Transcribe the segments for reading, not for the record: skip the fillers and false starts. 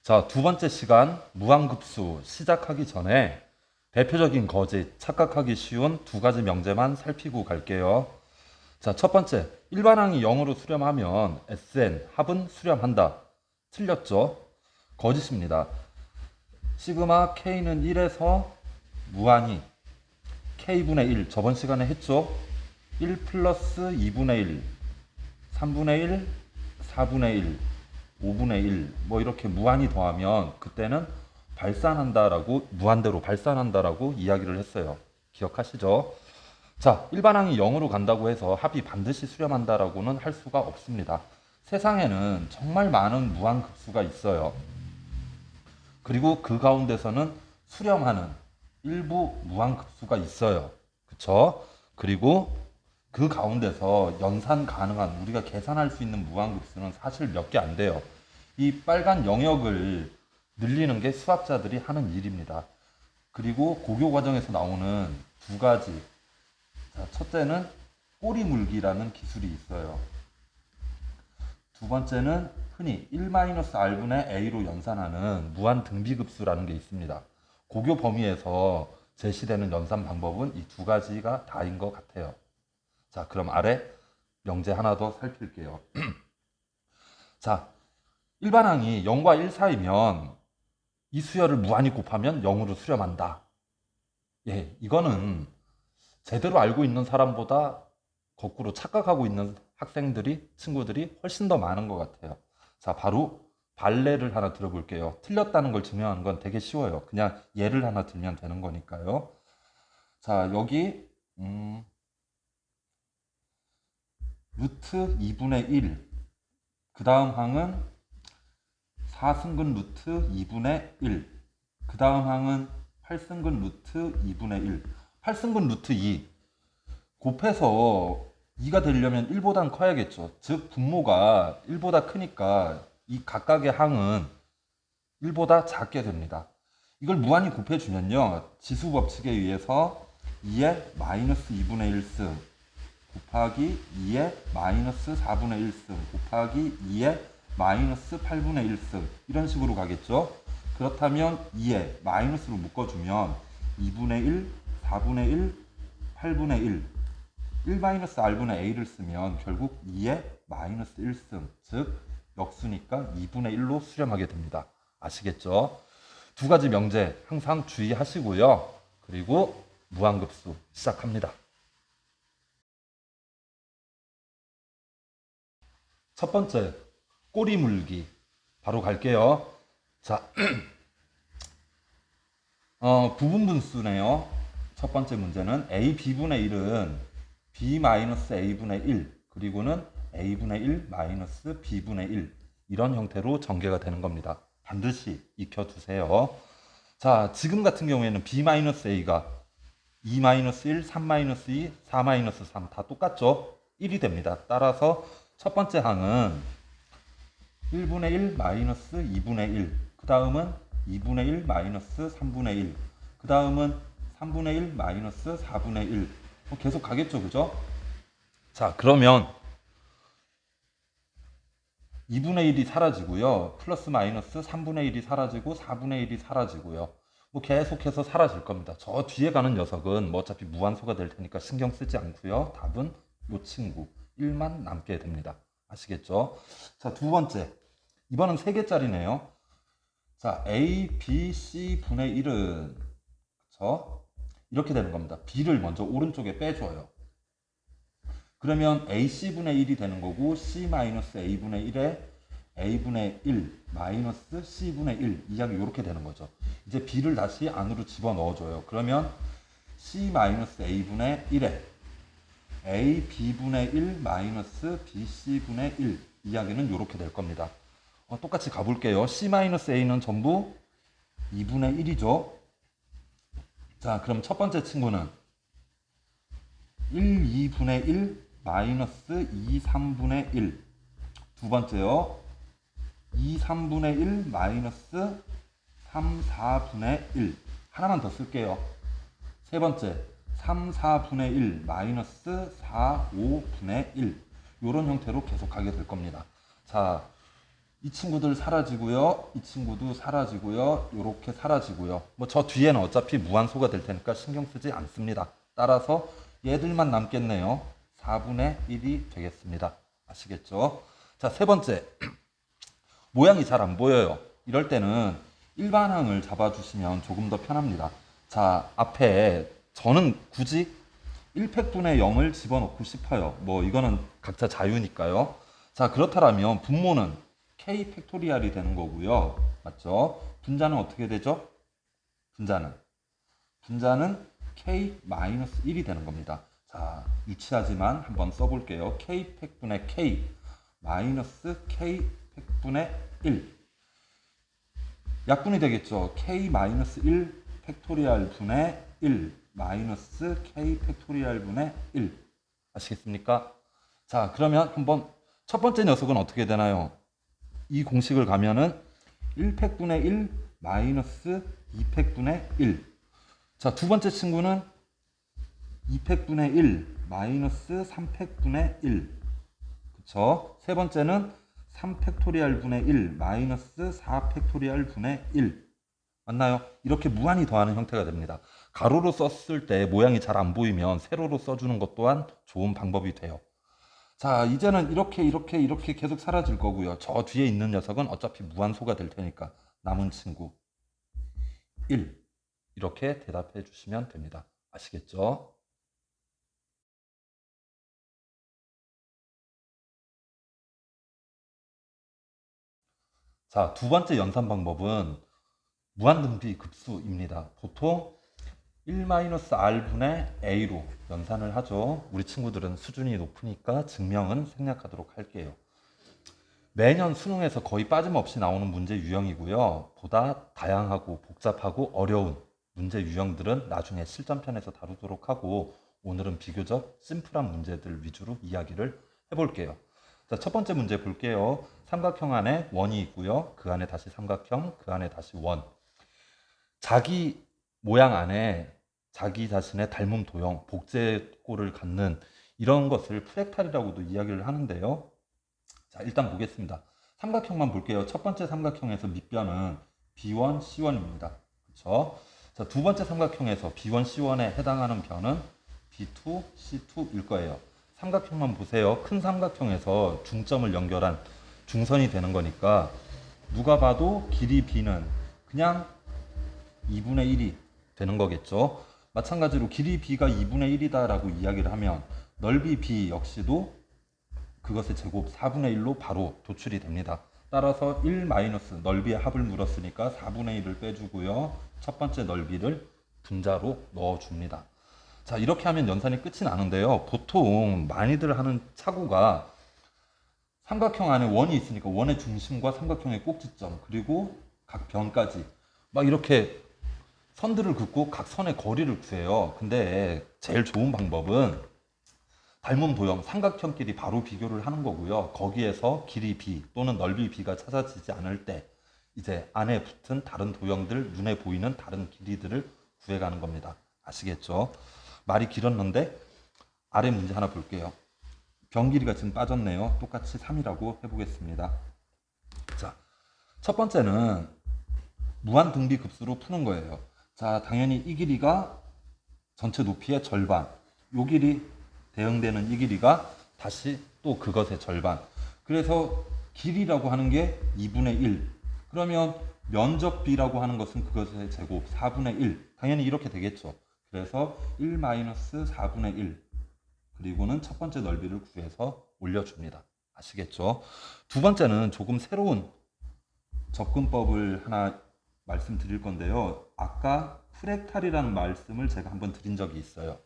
자, 두 번째 시간 무한급수 시작하기 전에 대표적인 거짓, 착각하기 쉬운 두 가지 명제만 살피고 갈게요. 자, 첫 번째, 일반항이 0으로 수렴하면 Sn, 합은 수렴한다. 틀렸죠? 거짓입니다. 시그마 K는 1에서 무한히 K분의 1, 저번 시간에 했죠? 1 플러스 2분의 1, 3분의 1, 4분의 1, 5분의 1, 뭐 이렇게 무한히 더하면 그때는 발산한다라고, 무한대로 발산한다라고 이야기를 했어요. 기억하시죠? 자, 일반항이 0으로 간다고 해서 합이 반드시 수렴한다라고는 할 수가 없습니다. 세상에는 정말 많은 무한급수가 있어요. 그리고 그 가운데서는 수렴하는 일부 무한급수가 있어요. 그쵸? 그리고 그 가운데서 연산 가능한, 우리가 계산할 수 있는 무한급수는 사실 몇 개 안 돼요. 이 빨간 영역을 늘리는 게 수학자들이 하는 일입니다. 그리고 고교 과정에서 나오는 두 가지. 자, 첫째는 꼬리 물기라는 기술이 있어요. 두 번째는 흔히 1-r분의 a로 연산하는 무한 등비급수라는 게 있습니다. 고교 범위에서 제시되는 연산 방법은 이 두 가지가 다인 것 같아요. 자, 그럼 아래 명제 하나 더 살필게요. 자, 일반항이 0과 1 사이면 이 수열을 무한히 곱하면 0으로 수렴한다. 예, 이거는 제대로 알고 있는 사람보다 거꾸로 착각하고 있는 학생들이, 친구들이 훨씬 더 많은 것 같아요. 자, 바로 발레를 하나 들어볼게요. 틀렸다는 걸 증명하는 건 되게 쉬워요. 그냥 예를 하나 들면 되는 거니까요. 자, 여기 루트 2분의 1. 그 다음 항은 4승근 루트 2분의 1. 그 다음 항은 8승근 루트 2분의 1. 8승근 루트 2. 곱해서 2가 되려면 1보단 커야겠죠. 즉, 분모가 1보다 크니까 이 각각의 항은 1보다 작게 됩니다. 이걸 무한히 곱해주면요. 지수 법칙에 의해서 2의 마이너스 2분의 1승 곱하기 2의 마이너스 4분의 1승 곱하기 2의 마이너스 8분의 1승 이런 식으로 가겠죠. 그렇다면 2의 마이너스로 묶어주면 2분의 1, 4분의 1, 8분의 1 1-r분의 a를 쓰면 결국 2의 마이너스 1승, 즉 역수니까 2분의 1로 수렴하게 됩니다. 아시겠죠? 두 가지 명제 항상 주의하시고요. 그리고 무한급수 시작합니다. 첫 번째, 꼬리 물기. 바로 갈게요. 자, 부분분수네요. 첫 번째 문제는 a b분의 1은 b-a분의 1 그리고는 a분의 1 마이너스 b분의 1 이런 형태로 전개가 되는 겁니다. 반드시 익혀두세요. 자, 지금 같은 경우에는 b-a가 2-1, 3-2, 4-3 다 똑같죠? 1이 됩니다. 따라서 첫 번째 항은 1분의 1 마이너스 2분의 1, 그 다음은 2분의 1 마이너스 3분의 1, 그 다음은 3분의 1 마이너스 4분의 1 계속 가겠죠, 그죠? 자, 그러면 2분의 1이 사라지고요. 플러스 마이너스 3분의 1이 사라지고 4분의 1이 사라지고요. 뭐 계속해서 사라질 겁니다. 저 뒤에 가는 녀석은 뭐 어차피 무한소가 될 테니까 신경 쓰지 않고요. 답은 이 친구 1만 남게 됩니다. 아시겠죠? 자, 두 번째. 이번은 3개짜리네요. 자, A, B, C 분의 1은 그쵸? 이렇게 되는 겁니다. B를 먼저 오른쪽에 빼줘요. 그러면 AC분의 1이 되는 거고 C-A분의 1에 A분의 1 마이너스 C분의 1 이야기 이렇게 되는 거죠. 이제 B를 다시 안으로 집어넣어줘요. 그러면 C-A분의 1에 AB분의 1 마이너스 BC분의 1 이야기는 이렇게 될 겁니다. 똑같이 가볼게요. C-A는 전부 2분의 1이죠. 자, 그럼 첫 번째 친구는 1, 2분의 1 마이너스 2, 3분의 1. 두 번째요. 2, 3분의 1 마이너스 3, 4분의 1. 하나만 더 쓸게요. 세 번째. 3, 4분의 1 마이너스 4, 5분의 1. 이런 형태로 계속 가게 될 겁니다. 자, 이 친구들 사라지고요. 이 친구도 사라지고요. 요렇게 사라지고요. 뭐 저 뒤에는 어차피 무한소가 될 테니까 신경 쓰지 않습니다. 따라서 얘들만 남겠네요. 4분의 1이 되겠습니다. 아시겠죠? 자, 세 번째. 모양이 잘 안 보여요. 이럴 때는 일반항을 잡아주시면 조금 더 편합니다. 자, 앞에 저는 굳이 1팩분의 0을 집어넣고 싶어요. 뭐 이거는 각자 자유니까요. 자, 그렇다면 분모는 k 팩토리얼이 되는 거고요. 맞죠? 분자는 어떻게 되죠? 분자는 k-1이 되는 겁니다. 자, 유치하지만 한번 써볼게요. k 팩분의 k 마이너스 k 팩분의 1 약분이 되겠죠. k-1 팩토리얼 분의 1 마이너스 k 팩토리얼 분의 1 아시겠습니까? 자, 그러면 한번 첫 번째 녀석은 어떻게 되나요? 이 공식을 가면은 1팩분의 1 마이너스 2팩분의 1. 자, 두 번째 친구는 2팩분의 1 마이너스 3팩분의 1. 그쵸? 세 번째는 3팩토리얼 분의 1 마이너스 4팩토리얼 분의 1. 맞나요? 이렇게 무한히 더하는 형태가 됩니다. 가로로 썼을 때 모양이 잘 안 보이면 세로로 써주는 것 또한 좋은 방법이 돼요. 자, 이제는 이렇게 계속 사라질 거고요. 저 뒤에 있는 녀석은 어차피 무한소가 될 테니까 남은 친구 1 이렇게 대답해 주시면 됩니다. 아시겠죠? 자, 두 번째 연산 방법은 무한등비 급수입니다. 보통 1-r분의 a로 연산을 하죠. 우리 친구들은 수준이 높으니까 증명은 생략하도록 할게요. 매년 수능에서 거의 빠짐없이 나오는 문제 유형이고요. 보다 다양하고 복잡하고 어려운 문제 유형들은 나중에 실전편에서 다루도록 하고 오늘은 비교적 심플한 문제들 위주로 이야기를 해볼게요. 자, 첫 번째 문제 볼게요. 삼각형 안에 원이 있고요. 그 안에 다시 삼각형, 그 안에 다시 원. 자기 모양 안에 자기 자신의 닮은 도형, 복제꼴을 갖는 이런 것을 프랙탈이라고도 이야기를 하는데요. 자, 일단 보겠습니다. 삼각형만 볼게요. 첫 번째 삼각형에서 밑변은 B1, C1입니다. 그렇죠? 자, 두 번째 삼각형에서 B1, C1에 해당하는 변은 B2, C2일 거예요. 삼각형만 보세요. 큰 삼각형에서 중점을 연결한 중선이 되는 거니까 누가 봐도 길이 B는 그냥 2분의 1이 되는 거겠죠. 마찬가지로 길이 B가 2분의 1이다 라고 이야기를 하면 넓이 B 역시도 그것의 제곱 4분의 1로 바로 도출이 됩니다. 따라서 1 마이너스 넓이의 합을 물었으니까 4분의 1을 빼주고요. 첫 번째 넓이를 분자로 넣어줍니다. 자, 이렇게 하면 연산이 끝이 나는데요. 보통 많이들 하는 착오가 삼각형 안에 원이 있으니까 원의 중심과 삼각형의 꼭지점 그리고 각 변까지 막 이렇게 선들을 긋고 각 선의 거리를 구해요. 근데 제일 좋은 방법은 닮은 도형, 삼각형끼리 바로 비교를 하는 거고요. 거기에서 길이 B 또는 넓이 B가 찾아지지 않을 때 이제 안에 붙은 다른 도형들, 눈에 보이는 다른 길이들을 구해가는 겁니다. 아시겠죠? 말이 길었는데 아래 문제 하나 볼게요. 변 길이가 지금 빠졌네요. 똑같이 3이라고 해보겠습니다. 자, 첫 번째는 무한 등비 급수로 푸는 거예요. 자, 당연히 이 길이가 전체 높이의 절반, 이 길이 대응되는 이 길이가 다시 또 그것의 절반. 그래서 길이라고 하는 게 2분의 1. 그러면 면적 B라고 하는 것은 그것의 제곱 4분의 1. 당연히 이렇게 되겠죠. 그래서 1 마이너스 4분의 1. 그리고는 첫 번째 넓이를 구해서 올려줍니다. 아시겠죠? 두 번째는 조금 새로운 접근법을 하나 말씀드릴 건데요. 아까 프랙탈이라는 말씀을 제가 한번 드린 적이 있어요.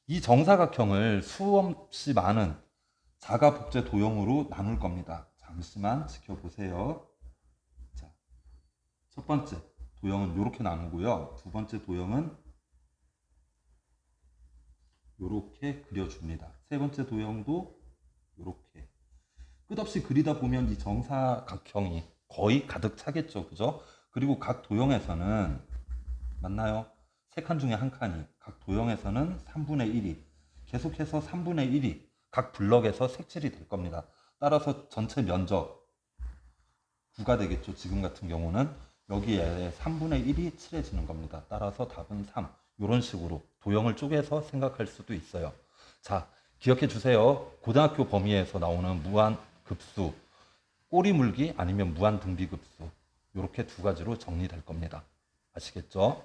이 정사각형을 수없이 많은 자가 복제 도형으로 나눌 겁니다. 잠시만 지켜보세요. 자, 첫 번째 도형은 이렇게 나누고요. 두 번째 도형은 이렇게 그려줍니다. 세 번째 도형도 이렇게. 끝없이 그리다 보면 이 정사각형이 거의 가득 차겠죠. 그죠? 그리고 각 도형에서는 맞나요? 세 칸 중에 한 칸이 각 도형에서는 3분의 1이 계속해서 3분의 1이 각 블럭에서 색칠이 될 겁니다. 따라서 전체 면적 9가 되겠죠. 지금 같은 경우는 여기에 3분의 1이 칠해지는 겁니다. 따라서 답은 3. 이런 식으로 도형을 쪼개서 생각할 수도 있어요. 자, 기억해 주세요. 고등학교 범위에서 나오는 무한급수, 꼬리 물기 아니면 무한등비급수, 이렇게 두 가지로 정리될 겁니다. 아시겠죠?